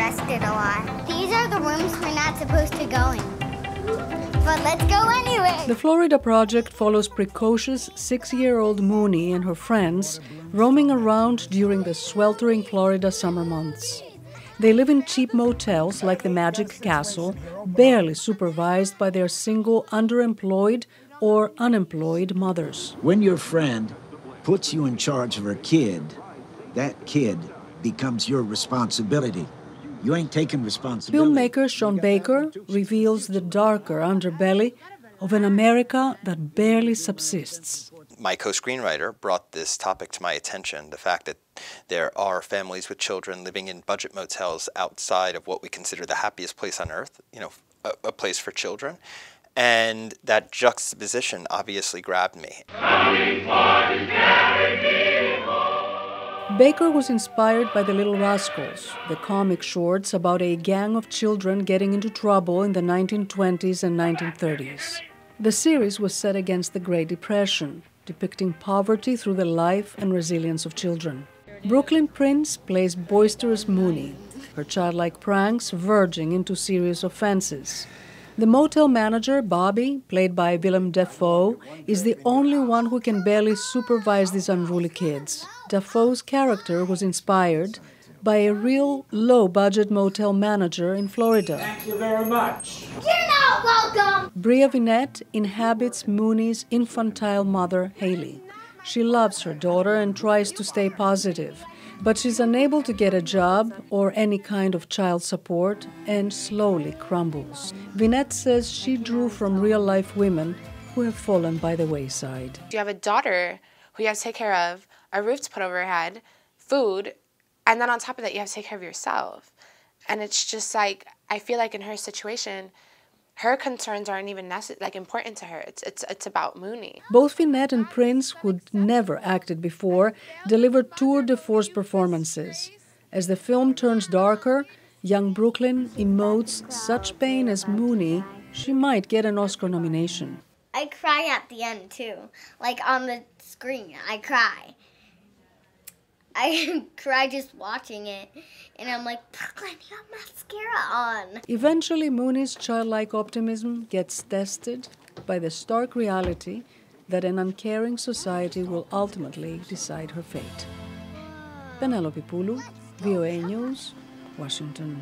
arrested a lot. These are the rooms we're not supposed to go in. But let's go anyway. The Florida project follows precocious 6-year-old Mooney and her friends roaming around during the sweltering Florida summer months. They live in cheap motels like the Magic Castle, barely supervised by their single underemployed or unemployed mothers. When your friend puts you in charge of her kid, that kid becomes your responsibility. You ain't taking responsibility. Filmmaker Sean Baker reveals the darker underbelly of an America that barely subsists. My co-screenwriter brought this topic to my attention, the fact that there are families with children living in budget motels outside of what we consider the happiest place on earth, you know, a place for children. And that juxtaposition obviously grabbed me. Baker was inspired by The Little Rascals, the comic shorts about a gang of children getting into trouble in the 1920s and 1930s. The series was set against the Great Depression, depicting poverty through the life and resilience of children. Brooklynn Prince plays boisterous Mooney, her childlike pranks verging into serious offenses. The motel manager, Bobby, played by Willem Dafoe, is the only one who can barely supervise these unruly kids. Dafoe's character was inspired by a real low-budget motel manager in Florida. Thank you very much. You're not welcome! Bria Vinaite inhabits Mooney's infantile mother, Haley. She loves her daughter and tries to stay positive, but she's unable to get a job or any kind of child support and slowly crumbles. Vinaite says she drew from real-life women who have fallen by the wayside. You have a daughter who you have to take care of, a roof to put over her head, food, and then on top of that, you have to take care of yourself. And it's just like, I feel like in her situation, her concerns aren't even important to her. It's about Mooney. Both Vinaite and Prince, who'd never acted before, delivered tour de force performances. As the film turns darker, young Brooklynn emotes such pain as Mooney, she might get an Oscar nomination. I cry at the end too. Like on the screen, I cry. I cry just watching it, and I'm like, Brooklynn, you have mascara on. Eventually, Mooney's childlike optimism gets tested by the stark reality that an uncaring society will ultimately decide her fate. Penelope Poulou, VOA News, Washington.